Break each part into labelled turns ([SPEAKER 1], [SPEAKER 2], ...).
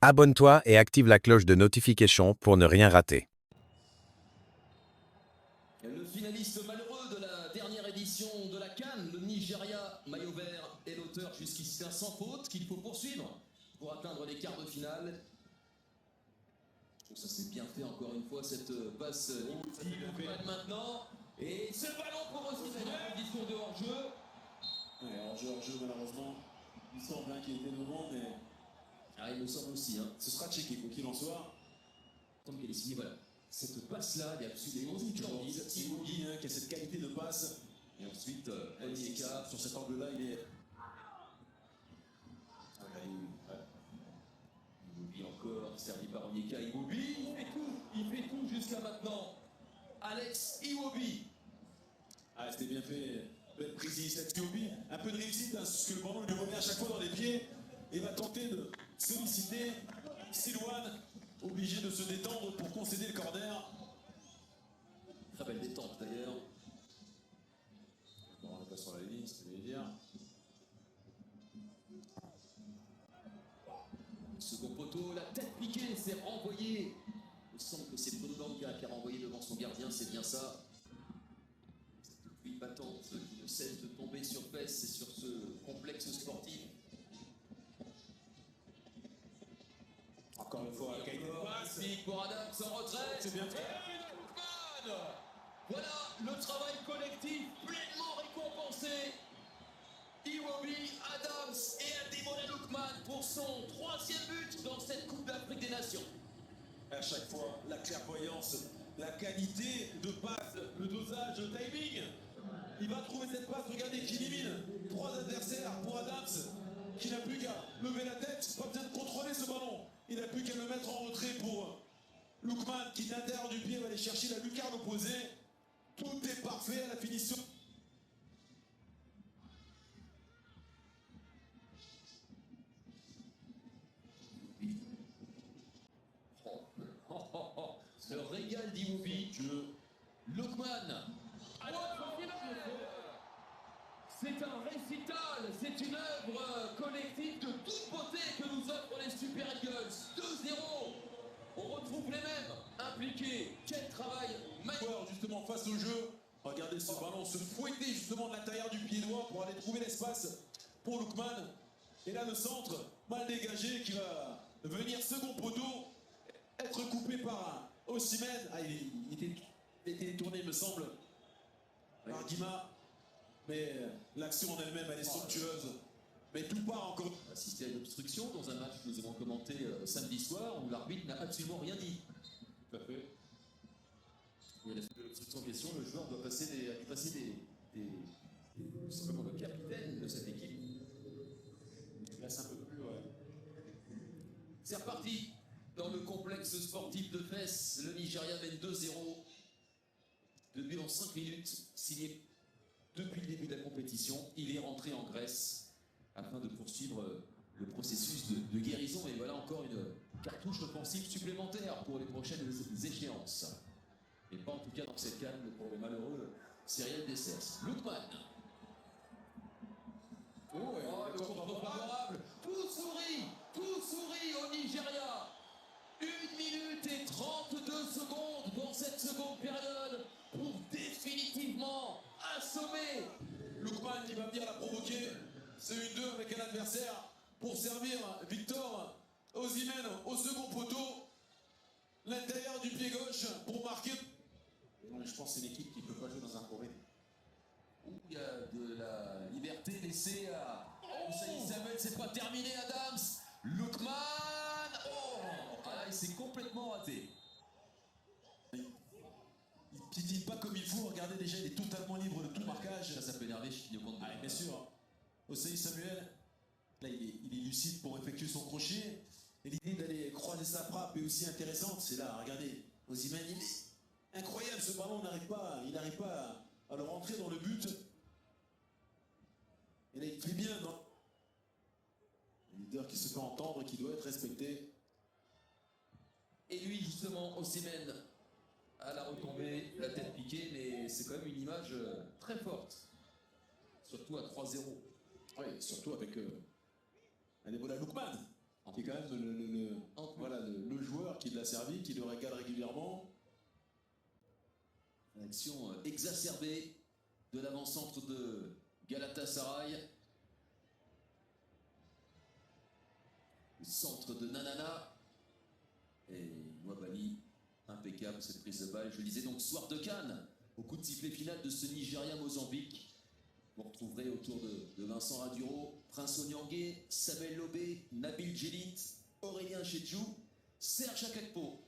[SPEAKER 1] Abonne-toi et active la cloche de notification pour ne rien rater.
[SPEAKER 2] Le finaliste malheureux de la dernière édition de la CAN, le Nigeria, maillot vert, est l'auteur jusqu'ici d'un sans faute qu'il faut poursuivre pour atteindre les quarts de finale. Je trouve que ça s'est bien fait encore une fois, cette passe maintenant. Et ce ballon pour aussi une position de hors-jeu.
[SPEAKER 3] Ouais, hors-jeu malheureusement. Il semble qu'il était devant, mais.
[SPEAKER 2] Ah, il me semble aussi. Hein.
[SPEAKER 3] Ce sera checké, quoi qu'il en soit.
[SPEAKER 2] Tant qu'elle est signée, voilà. Cette passe-là, il y a absolument splendide.
[SPEAKER 3] Iwobi qui a cette qualité de passe.
[SPEAKER 2] Et ensuite, Onyeka.
[SPEAKER 3] Sur cet angle-là, il est.
[SPEAKER 2] Iwobi encore, servi par Onyeka. Iwobi, il fait tout jusqu'à maintenant. Alex Iwobi.
[SPEAKER 3] Ah, c'était bien fait. Belle prise d'initiative Iwobi. Un peu de réussite, hein, parce que le ballon lui remet à chaque fois dans les pieds. Et va tenter de solliciter Silouane, obligé de se détendre pour concéder le corner.
[SPEAKER 2] Très belle détente d'ailleurs.
[SPEAKER 3] On n'est pas sur la ligne, c'est ce que je voulais dire.
[SPEAKER 2] Second poteau, la tête piquée, c'est renvoyé. Il semble que c'est Bruno Langa qui a renvoyé devant son gardien, c'est bien ça. Cette pluie battante qui ne cesse de tomber sur Fès et sur ce complexe sportif.
[SPEAKER 3] Encore une fois, qualité de passe.
[SPEAKER 2] Pour Adam, sans retrait.
[SPEAKER 3] C'est bien fait.
[SPEAKER 2] Voilà le travail collectif pleinement récompensé. Iwobi, Adams et Ademola Lookman pour son 3e but dans cette Coupe d'Afrique des Nations.
[SPEAKER 3] À chaque fois, la clairvoyance, la qualité de passe, le dosage, le timing. Il va trouver cette passe, regardez, qui élimine 3 adversaires pour Adams, qui n'a plus qu'à lever la tête, pas besoin de contrôler ce ballon. Il n'a plus qu'à le mettre en retrait pour Lookman, qui d'intérieur du pied va aller chercher la lucarne opposée. Tout est parfait à la finition.
[SPEAKER 2] Le régal d'Iwobi. Lookman. C'est un récital, c'est une œuvre collective de toute beauté que nous offrent les Super Eagles. 2-0. On retrouve les mêmes impliqués. Quel travail magnifique.
[SPEAKER 3] Justement face au jeu, regardez ce ballon se fouetter justement de l'intérieur du pied droit pour aller trouver l'espace pour Lookman. Et là le centre mal dégagé qui va venir second poteau, être coupé par Osimhen. Ah, il était détourné il me semble par Guima. Mais l'action en elle-même elle est somptueuse. Mais tout part encore.
[SPEAKER 2] Assister à une obstruction dans un match que nous avons commenté samedi soir où l'arbitre n'a absolument rien dit.
[SPEAKER 3] Tout à fait.
[SPEAKER 2] Il y a l'obstruction en question, le joueur doit passer simplement le capitaine de cette équipe.
[SPEAKER 3] Là c'est un peu plus, ouais.
[SPEAKER 2] C'est reparti dans le complexe sportif de Fès. Le Nigeria mène 2-0. 2 buts en 5 minutes, signé depuis le début de la compétition. Il est rentré en Grèce afin de poursuivre le processus de guérison. Et voilà encore une cartouche offensive supplémentaire pour les prochaines échéances. Et pas en tout cas dans cette canne pour le malheureux Cyriel Dessers. Lookman. Le contre favorable. Tout sourit au Nigeria. 1 minute et 32 secondes dans cette seconde période pour définitivement assommer.
[SPEAKER 3] Lookman qui va venir la provoquer. C'est une 2 avec un adversaire pour servir Victor Osimhen au second poteau. L'intérieur du pied gauche pour marquer. Je pense que c'est une équipe qui ne peut pas jouer dans un forêt.
[SPEAKER 2] Il y a de la liberté laissée à Ousseini Samuel. C'est pas terminé, Adams. Lookman. Il s'est complètement raté.
[SPEAKER 3] Il titille pas comme il faut. Regardez déjà, il est totalement libre de tout marquage.
[SPEAKER 2] Ça peut énerver Chiquinho contre.
[SPEAKER 3] Bien sûr. Ousseini Samuel, là, il est lucide pour effectuer son crochet. Et l'idée d'aller croiser sa frappe est aussi intéressante. C'est là, regardez. Osimhen, il est incroyable ce ballon. Il n'arrive pas à le rentrer dans le but. Et là, il fait bien. Non, le leader qui se fait entendre, qui doit être respecté.
[SPEAKER 2] Et lui, justement, Osimhen à la retombée, la tête piquée, mais c'est quand même une image très forte. Surtout à 3-0.
[SPEAKER 3] Oui, surtout avec Ademola Lookman.
[SPEAKER 2] En
[SPEAKER 3] qui est quand même voilà, le joueur qui l'a servi, qui le régale régulièrement.
[SPEAKER 2] Action exacerbée de l'avant-centre de Galatasaray. Le centre de Nanana. Et Nwabali, impeccable cette prise de balle. Je disais donc soir de Cannes, au coup de sifflet final de ce Nigeria-Mozambique. Vous retrouverez autour de Vincent Raduro, Prince Onyangé, Samuel Lobé, Nabil Djelit, Aurélien Chedjou, Serge Akakpo.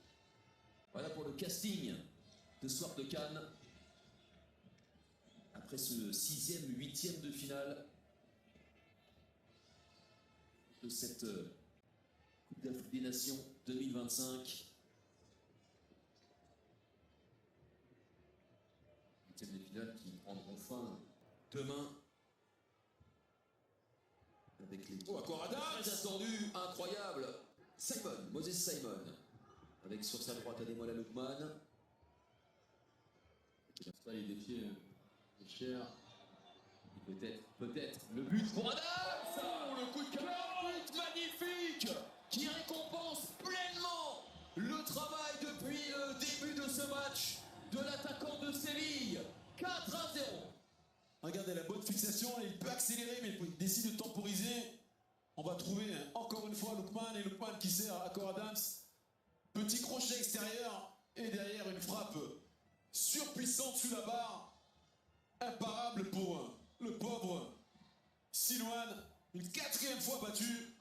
[SPEAKER 2] Voilà pour le casting de soir de Cannes. Après ce 6e, 8e de finale de cette Coupe d'Afrique des Nations 2025. 8e de finale qui prendront fin demain. Avec les très attendus, incroyable, Moses Simon. Avec sur sa droite Ademola Lookman.
[SPEAKER 3] Ça, il défiait cher.
[SPEAKER 2] Peut-être le but pour Adams. Oh, le coup de cœur, but magnifique qui récompense pleinement le travail depuis le début de ce match de l'attaquant de Séville. 4-0.
[SPEAKER 3] Regardez la bonne fixation, il peut accélérer, mais il décide de temporiser. On va trouver encore une fois Lookman, et Lookman qui sert à Cor Adams. Petit crochet extérieur et derrière une frappe surpuissante sous la barre. Imparable pour le pauvre Silouane. Une 4e fois battu.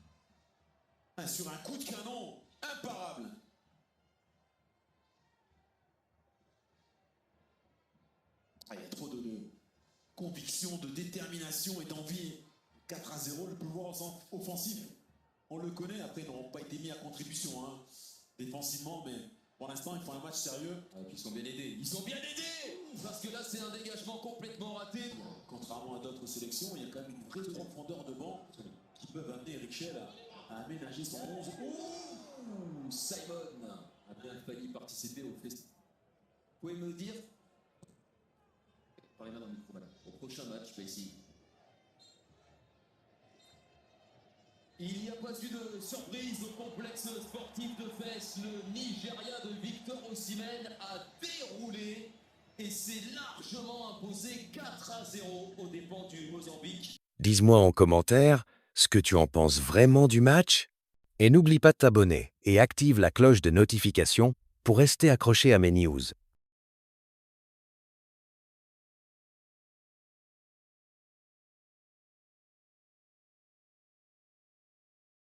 [SPEAKER 3] Sur un coup de canon imparable. Il y a trop de conviction, de détermination et d'envie. 4-0, le pouvoir offensif. On le connaît, après ils n'auront pas été mis à contribution défensivement, mais pour l'instant ils font un match sérieux.
[SPEAKER 2] Et puis ils sont bien aidés. Ils sont bien aidés parce que là c'est un dégagement complètement raté.
[SPEAKER 3] Contrairement à d'autres sélections, il y a quand même une vraie profondeur de banc qui peuvent amener Richel à aménager son 11.
[SPEAKER 2] Ouh, Simon a bien failli participer au festival. Vous pouvez me dire, parlez-moi dans le micro, voilà. Au prochain match, ici. Il n'y a pas eu de surprise au complexe sportif de Fès. Le Nigeria de Victor Osimhen a déroulé et s'est largement imposé 4-0 aux dépens du Mozambique.
[SPEAKER 1] Dis-moi en commentaire ce que tu en penses vraiment du match. Et n'oublie pas de t'abonner et active la cloche de notification pour rester accroché à mes news.